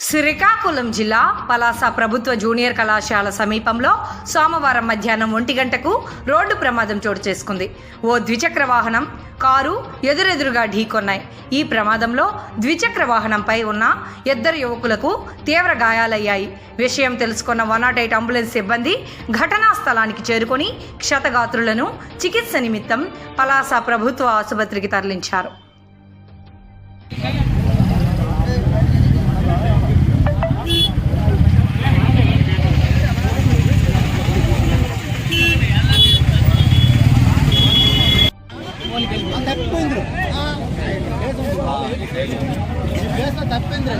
శ్రీకాకుళం జిల్లా పలాస ప్రభుత్వ జూనియర్ కళాశాల సమీపంలో సోమవారం మధ్యాహ్నం 1 గంటకు రోడ్డు ప్రమాదం చోటు చేసుకుంది. ఓ ద్విచక్ర వాహనం, కారు ఎదురెదురుగా ఢీకొన్నాయి. ఈ ప్రమాదంలో ద్విచక్ర వాహనంపై ఉన్న 2 యువకులకు తీవ్ర గాయాలయ్యాయి. విషయం తెలుసుకున్న 108 అంబులెన్స్ సిబ్బంది ఘటనా స్థలానికి చేరుకొని క్షతగాత్రులను చికిత్స నిమిత్తం పలాస ప్రభుత్వ ఆసుపత్రికి తరలించారు. తప్పింది